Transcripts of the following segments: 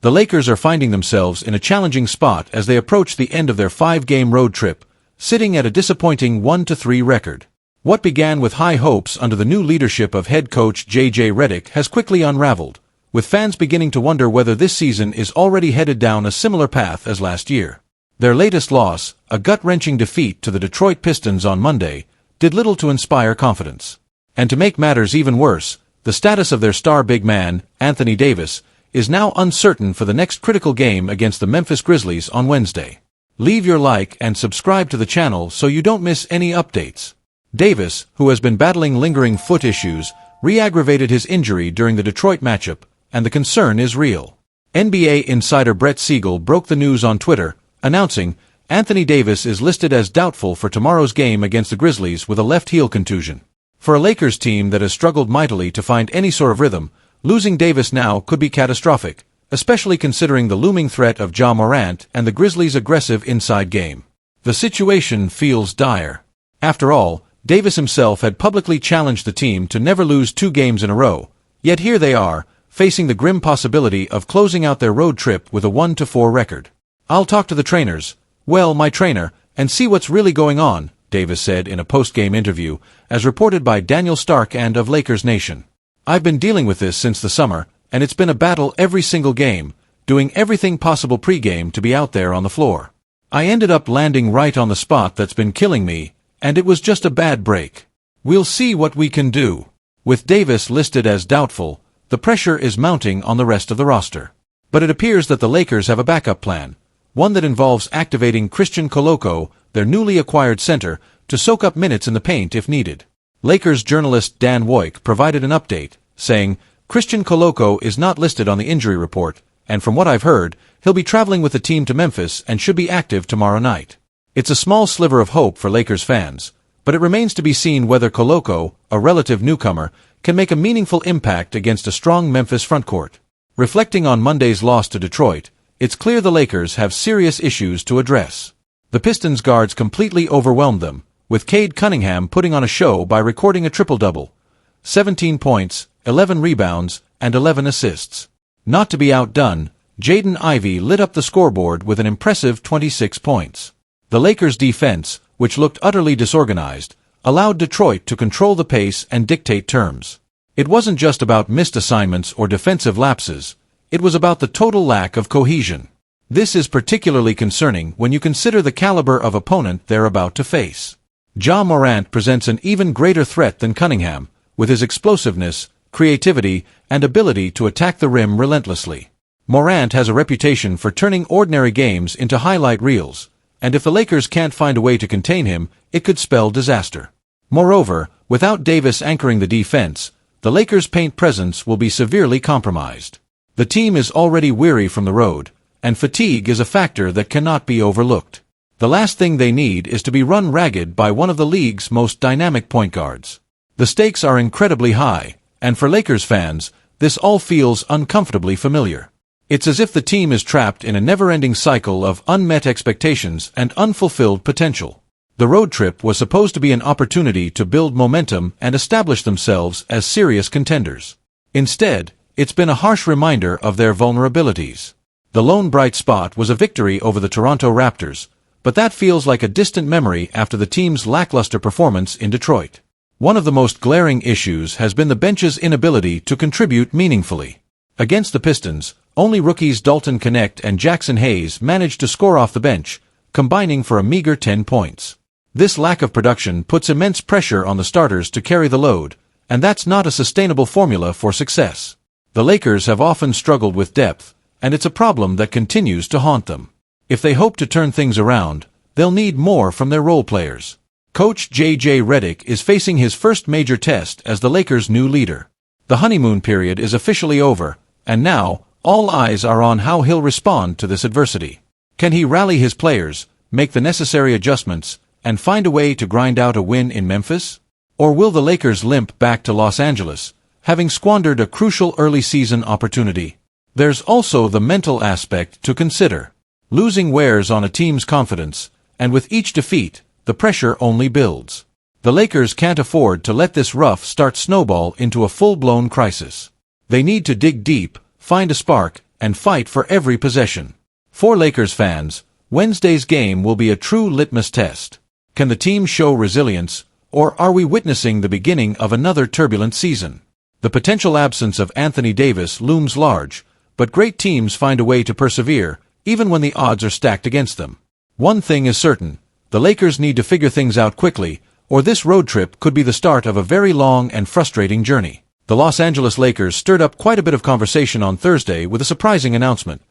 The Lakers are finding themselves in a challenging spot as they approach the end of their 5-game road trip, sitting at a disappointing 1-3 record. What began with high hopes under the new leadership of head coach J.J. Redick has quickly unraveled, with fans beginning to wonder whether this season is already headed down a similar path as last year. Their latest loss, a gut-wrenching defeat to the Detroit Pistons on Monday, did little to inspire confidence. And to make matters even worse, the status of their star big man, Anthony Davis, is now uncertain for the next critical game against the Memphis Grizzlies on Wednesday. Leave your like and subscribe to the channel so you don't miss any updates. Davis, who has been battling lingering foot issues, re-aggravated his injury during the Detroit matchup, and the concern is real. NBA insider Brett Siegel broke the news on Twitter, announcing, Anthony Davis is listed as doubtful for tomorrow's game against the Grizzlies with a left heel contusion. For a Lakers team that has struggled mightily to find any sort of rhythm, losing Davis now could be catastrophic, especially considering the looming threat of Ja Morant and the Grizzlies' aggressive inside game. The situation feels dire. After all, Davis himself had publicly challenged the team to never lose 2 games in a row, yet here they are, facing the grim possibility of closing out their road trip with a 1-4 record. I'll talk to the trainers, well, my trainer, and see what's really going on, Davis said in a post-game interview, as reported by Daniel Stark and of Lakers Nation. I've been dealing with this since the summer, and it's been a battle every single game, doing everything possible pre-game to be out there on the floor. I ended up landing right on the spot that's been killing me, and it was just a bad break. We'll see what we can do. With Davis listed as doubtful, the pressure is mounting on the rest of the roster. But it appears that the Lakers have a backup plan, one that involves activating Christian Koloko, their newly acquired center, to soak up minutes in the paint if needed. Lakers journalist Dan Woik provided an update, saying, Christian Koloko is not listed on the injury report, and from what I've heard, he'll be traveling with the team to Memphis and should be active tomorrow night. It's a small sliver of hope for Lakers fans, but it remains to be seen whether Koloko, a relative newcomer, can make a meaningful impact against a strong Memphis frontcourt. Reflecting on Monday's loss to Detroit, it's clear the Lakers have serious issues to address. The Pistons guards completely overwhelmed them, with Cade Cunningham putting on a show by recording a triple-double. 17 points, 11 rebounds, and 11 assists. Not to be outdone, Jaden Ivey lit up the scoreboard with an impressive 26 points. The Lakers' defense, which looked utterly disorganized, allowed Detroit to control the pace and dictate terms. It wasn't just about missed assignments or defensive lapses, it was about the total lack of cohesion. This is particularly concerning when you consider the caliber of opponent they're about to face. Ja Morant presents an even greater threat than Cunningham, with his explosiveness, creativity, and ability to attack the rim relentlessly. Morant has a reputation for turning ordinary games into highlight reels, and if the Lakers can't find a way to contain him, it could spell disaster. Moreover, without Davis anchoring the defense, the Lakers' paint presence will be severely compromised. The team is already weary from the road, and fatigue is a factor that cannot be overlooked. The last thing they need is to be run ragged by one of the league's most dynamic point guards. The stakes are incredibly high, and for Lakers fans, this all feels uncomfortably familiar. It's as if the team is trapped in a never-ending cycle of unmet expectations and unfulfilled potential. The road trip was supposed to be an opportunity to build momentum and establish themselves as serious contenders. Instead, it's been a harsh reminder of their vulnerabilities. The lone bright spot was a victory over the Toronto Raptors, but that feels like a distant memory after the team's lackluster performance in Detroit. One of the most glaring issues has been the bench's inability to contribute meaningfully. Against the Pistons, only rookies Dalton Knecht and Jackson Hayes managed to score off the bench, combining for a meager 10 points. This lack of production puts immense pressure on the starters to carry the load, and that's not a sustainable formula for success. The Lakers have often struggled with depth, and it's a problem that continues to haunt them. If they hope to turn things around, they'll need more from their role players. Coach J.J. Redick is facing his first major test as the Lakers' new leader. The honeymoon period is officially over, and now, all eyes are on how he'll respond to this adversity. Can he rally his players, make the necessary adjustments, and find a way to grind out a win in Memphis? Or will the Lakers limp back to Los Angeles, having squandered a crucial early-season opportunity? There's also the mental aspect to consider. Losing wears on a team's confidence, and with each defeat, the pressure only builds. The Lakers can't afford to let this rough start snowball into a full-blown crisis. They need to dig deep, find a spark, and fight for every possession. For Lakers fans, Wednesday's game will be a true litmus test. Can the team show resilience, or are we witnessing the beginning of another turbulent season? The potential absence of Anthony Davis looms large, but great teams find a way to persevere, even when the odds are stacked against them. One thing is certain: the Lakers need to figure things out quickly, or this road trip could be the start of a very long and frustrating journey. The Los Angeles Lakers stirred up quite a bit of conversation on Thursday with a surprising announcement.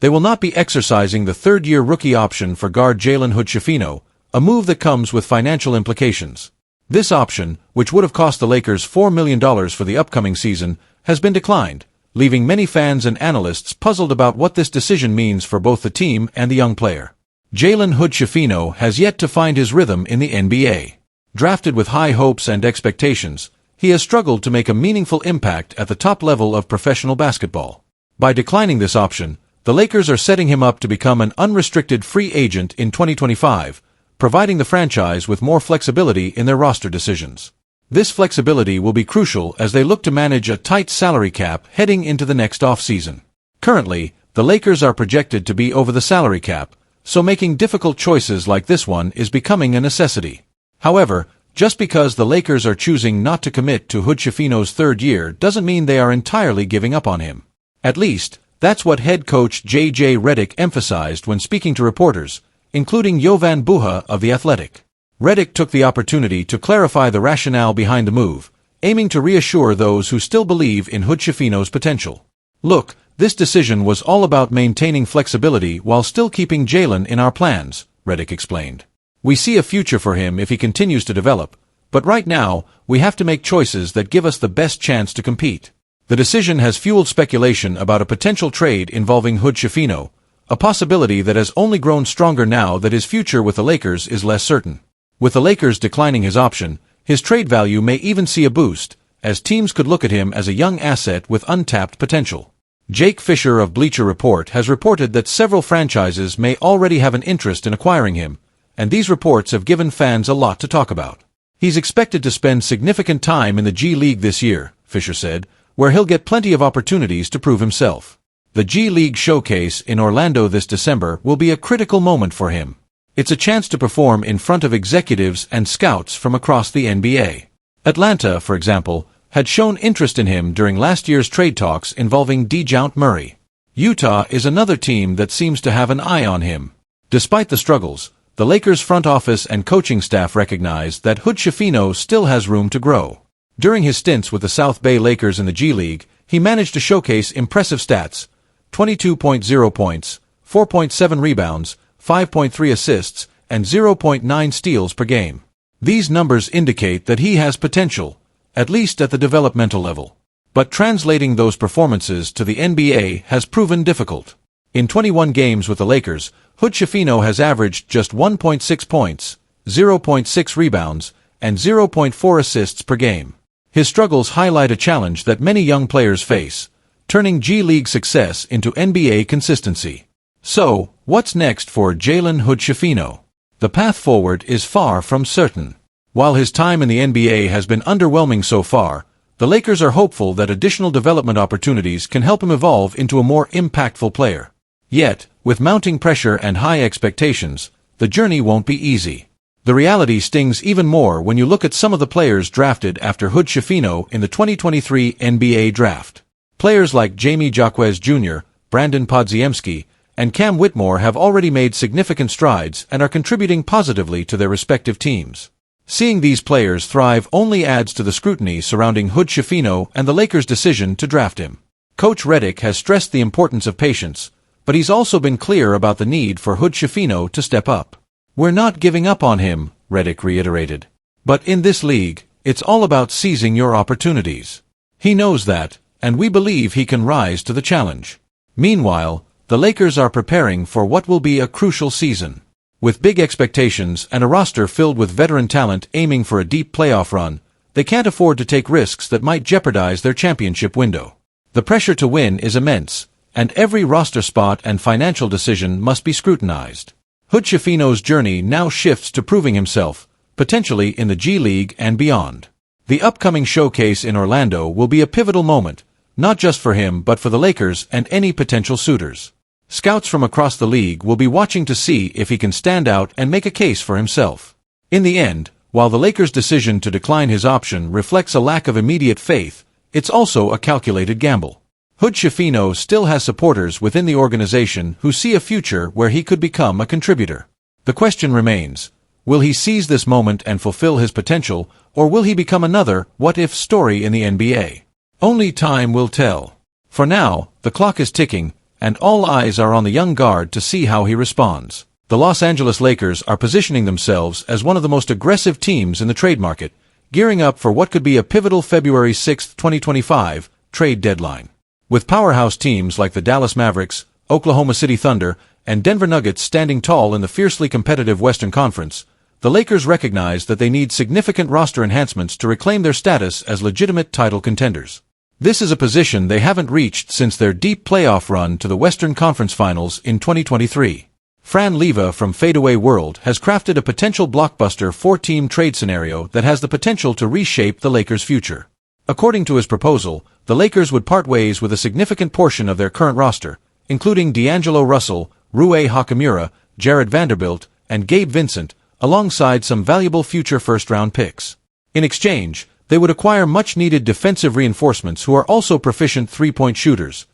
They will not be exercising the third-year rookie option for guard Jalen Hood-Schifino, a move that comes with financial implications. This option, which would have cost the Lakers $4 million for the upcoming season, has been declined, leaving many fans and analysts puzzled about what this decision means for both the team and the young player. Jalen Hood-Schifino has yet to find his rhythm in the NBA. Drafted with high hopes and expectations, he has struggled to make a meaningful impact at the top level of professional basketball. By declining this option, the Lakers are setting him up to become an unrestricted free agent in 2025, providing the franchise with more flexibility in their roster decisions. This flexibility will be crucial as they look to manage a tight salary cap heading into the next offseason. Currently, the Lakers are projected to be over the salary cap, so making difficult choices like this one is becoming a necessity. However, just because the Lakers are choosing not to commit to Hood-Schifino's third year doesn't mean they are entirely giving up on him. At least, that's what head coach J.J. Redick emphasized when speaking to reporters, including Jovan Buha of The Athletic. Redick took the opportunity to clarify the rationale behind the move, aiming to reassure those who still believe in Hood-Schifino's potential. "Look, this decision was all about maintaining flexibility while still keeping Jalen in our plans," Redick explained. "We see a future for him if he continues to develop, but right now, we have to make choices that give us the best chance to compete." The decision has fueled speculation about a potential trade involving Hood-Schifino, a possibility that has only grown stronger now that his future with the Lakers is less certain. With the Lakers declining his option, his trade value may even see a boost, as teams could look at him as a young asset with untapped potential. Jake Fisher of Bleacher Report has reported that several franchises may already have an interest in acquiring him, and these reports have given fans a lot to talk about. "He's expected to spend significant time in the G League this year," Fisher said, "where he'll get plenty of opportunities to prove himself. The G League Showcase in Orlando this December will be a critical moment for him. It's a chance to perform in front of executives and scouts from across the NBA. Atlanta, for example, had shown interest in him during last year's trade talks involving DeJounte Murray. Utah is another team that seems to have an eye on him. Despite the struggles, the Lakers front office and coaching staff recognize that Hood-Schifino still has room to grow. During his stints with the South Bay Lakers in the G League, he managed to showcase impressive stats: 22.0 points, 4.7 rebounds, 5.3 assists, and 0.9 steals per game. These numbers indicate that he has potential, at least at the developmental level. But translating those performances to the NBA has proven difficult. In 21 games with the Lakers, Hood-Schifino has averaged just 1.6 points, 0.6 rebounds, and 0.4 assists per game. His struggles highlight a challenge that many young players face: turning G League success into NBA consistency. So, what's next for Jalen Hood-Schifino? The path forward is far from certain. While his time in the NBA has been underwhelming so far, the Lakers are hopeful that additional development opportunities can help him evolve into a more impactful player. Yet, with mounting pressure and high expectations, the journey won't be easy. The reality stings even more when you look at some of the players drafted after Hood-Schifino in the 2023 NBA Draft. Players like Jamie Jaquez Jr., Brandon Podziemski, and Cam Whitmore have already made significant strides and are contributing positively to their respective teams. Seeing these players thrive only adds to the scrutiny surrounding Hood-Schifino and the Lakers' decision to draft him. Coach Redick has stressed the importance of patience, but he's also been clear about the need for Hood-Schifino to step up. "We're not giving up on him," Redick reiterated. "But in this league, it's all about seizing your opportunities. He knows that, and we believe he can rise to the challenge." Meanwhile, the Lakers are preparing for what will be a crucial season. With big expectations and a roster filled with veteran talent aiming for a deep playoff run, they can't afford to take risks that might jeopardize their championship window. The pressure to win is immense, and every roster spot and financial decision must be scrutinized. Hood-Schifino's journey now shifts to proving himself, potentially in the G League and beyond. The upcoming showcase in Orlando will be a pivotal moment, not just for him but for the Lakers and any potential suitors. Scouts from across the league will be watching to see if he can stand out and make a case for himself. In the end, while the Lakers' decision to decline his option reflects a lack of immediate faith, it's also a calculated gamble. Hood-Schifino still has supporters within the organization who see a future where he could become a contributor. The question remains, will he seize this moment and fulfill his potential, or will he become another what-if story in the NBA? Only time will tell. For now, the clock is ticking, and all eyes are on the young guard to see how he responds. The Los Angeles Lakers are positioning themselves as one of the most aggressive teams in the trade market, gearing up for what could be a pivotal February 6, 2025, trade deadline. With powerhouse teams like the Dallas Mavericks, Oklahoma City Thunder, and Denver Nuggets standing tall in the fiercely competitive Western Conference, the Lakers recognize that they need significant roster enhancements to reclaim their status as legitimate title contenders. This is a position they haven't reached since their deep playoff run to the Western Conference Finals in 2023. Fran Leva from Fadeaway World has crafted a potential blockbuster four-team trade scenario that has the potential to reshape the Lakers' future. According to his proposal, the Lakers would part ways with a significant portion of their current roster, including D'Angelo Russell, Rui Hachimura, Jared Vanderbilt, and Gabe Vincent, alongside some valuable future first-round picks. In exchange, they would acquire much-needed defensive reinforcements who are also proficient three-point shooters,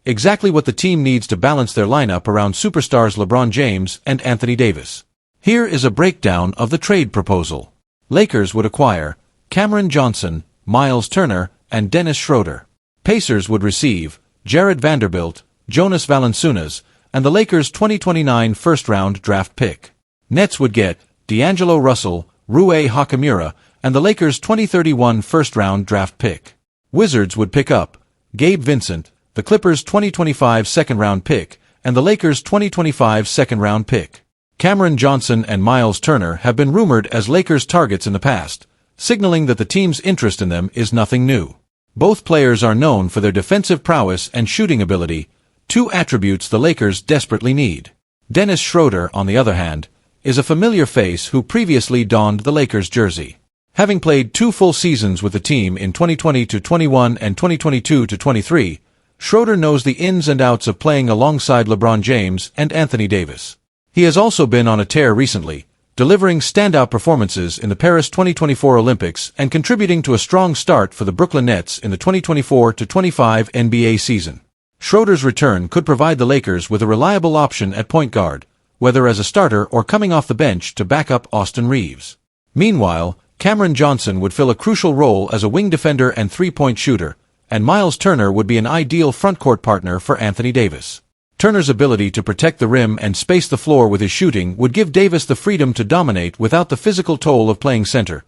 exactly what the team needs to balance their lineup around superstars LeBron James and Anthony Davis. Here is a breakdown of the trade proposal. Lakers would acquire Cameron Johnson, Myles Turner, and Dennis Schroeder. Pacers would receive Jared Vanderbilt, Jonas Valanciunas, and the Lakers' 2029 first-round draft pick. Nets would get D'Angelo Russell, Rui Hachimura, and the Lakers' 2031 first-round draft pick. Wizards would pick up Gabe Vincent, the Clippers' 2025 second-round pick, and the Lakers' 2025 second-round pick. Cameron Johnson and Myles Turner have been rumored as Lakers targets in the past, signaling that the team's interest in them is nothing new. Both players are known for their defensive prowess and shooting ability, two attributes the Lakers desperately need. Dennis Schroeder, on the other hand, is a familiar face who previously donned the Lakers jersey. Having played 2 full seasons with the team in 2020-21 and 2022-23, Schroeder knows the ins and outs of playing alongside LeBron James and Anthony Davis. He has also been on a tear recently, delivering standout performances in the Paris 2024 Olympics and contributing to a strong start for the Brooklyn Nets in the 2024-25 NBA season. Schroeder's return could provide the Lakers with a reliable option at point guard, whether as a starter or coming off the bench to back up Austin Reeves. Meanwhile, Cameron Johnson would fill a crucial role as a wing defender and three-point shooter, and Myles Turner would be an ideal frontcourt partner for Anthony Davis. Turner's ability to protect the rim and space the floor with his shooting would give Davis the freedom to dominate without the physical toll of playing center,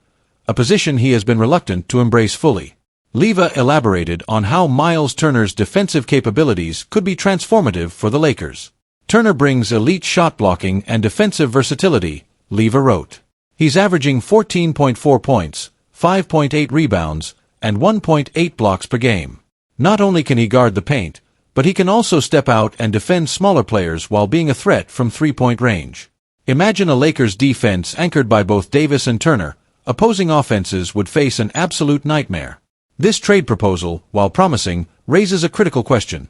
a position he has been reluctant to embrace fully. Leva elaborated on how Myles Turner's defensive capabilities could be transformative for the Lakers. Turner brings elite shot blocking and defensive versatility, Leva wrote. He's averaging 14.4 points, 5.8 rebounds, and 1.8 blocks per game. Not only can he guard the paint, but he can also step out and defend smaller players while being a threat from three-point range. Imagine a Lakers defense anchored by both Davis and Turner. Opposing offenses would face an absolute nightmare. This trade proposal, while promising, raises a critical question.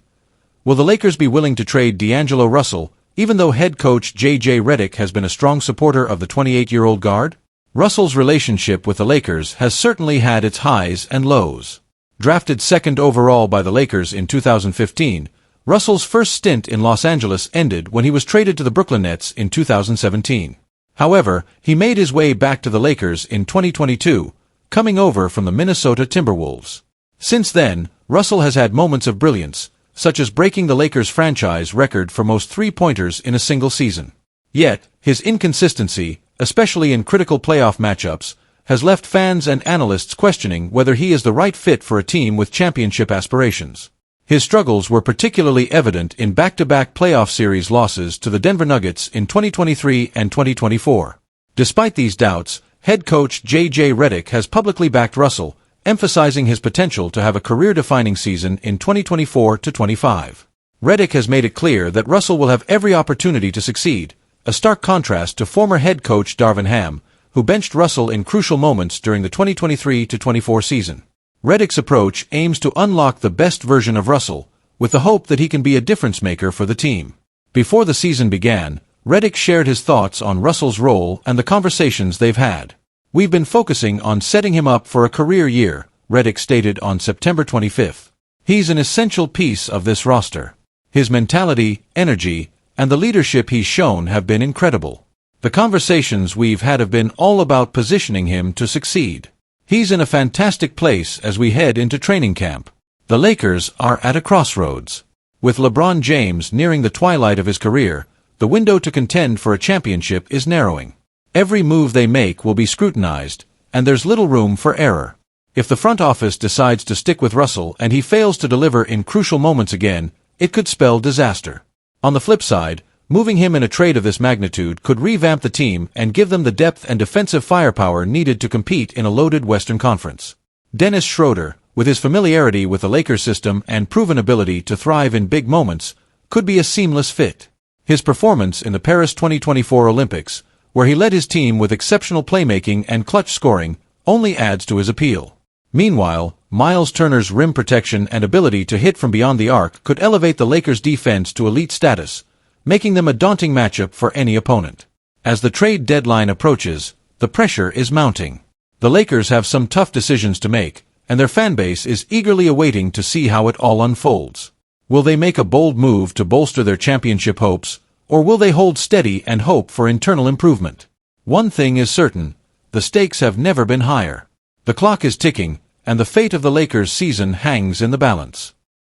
Will the Lakers be willing to trade D'Angelo Russell, even though head coach J.J. Redick has been a strong supporter of the 28-year-old guard? Russell's relationship with the Lakers has certainly had its highs and lows. Drafted second overall by the Lakers in 2015, Russell's first stint in Los Angeles ended when he was traded to the Brooklyn Nets in 2017. However, he made his way back to the Lakers in 2022, coming over from the Minnesota Timberwolves. Since then, Russell has had moments of brilliance, such as breaking the Lakers' franchise record for most three-pointers in a single season. Yet, his inconsistency, especially in critical playoff matchups, has left fans and analysts questioning whether he is the right fit for a team with championship aspirations. His struggles were particularly evident in back-to-back playoff series losses to the Denver Nuggets in 2023 and 2024. Despite these doubts, head coach J.J. Redick has publicly backed Russell, emphasizing his potential to have a career-defining season in 2024-25. Redick has made it clear that Russell will have every opportunity to succeed, a stark contrast to former head coach Darvin Ham, who benched Russell in crucial moments during the 2023-24 season. Redick's approach aims to unlock the best version of Russell, with the hope that he can be a difference-maker for the team. Before the season began, Redick shared his thoughts on Russell's role and the conversations they've had. "We've been focusing on setting him up for a career year," Redick stated on September 25th. "He's an essential piece of this roster. His mentality, energy, and the leadership he's shown have been incredible. The conversations we've had have been all about positioning him to succeed. He's in a fantastic place as we head into training camp." The Lakers are at a crossroads. With LeBron James nearing the twilight of his career, the window to contend for a championship is narrowing. Every move they make will be scrutinized, and there's little room for error. If the front office decides to stick with Russell and he fails to deliver in crucial moments again, it could spell disaster. On the flip side, moving him in a trade of this magnitude could revamp the team and give them the depth and defensive firepower needed to compete in a loaded Western Conference. Dennis Schroeder, with his familiarity with the Lakers system and proven ability to thrive in big moments, could be a seamless fit. His performance in the Paris 2024 Olympics, where he led his team with exceptional playmaking and clutch scoring, only adds to his appeal. Meanwhile, Myles Turner's rim protection and ability to hit from beyond the arc could elevate the Lakers' defense to elite status, making them a daunting matchup for any opponent. As the trade deadline approaches, the pressure is mounting. The Lakers have some tough decisions to make, and their fanbase is eagerly awaiting to see how it all unfolds. Will they make a bold move to bolster their championship hopes, or will they hold steady and hope for internal improvement? One thing is certain, the stakes have never been higher. The clock is ticking, and the fate of the Lakers' season hangs in the balance.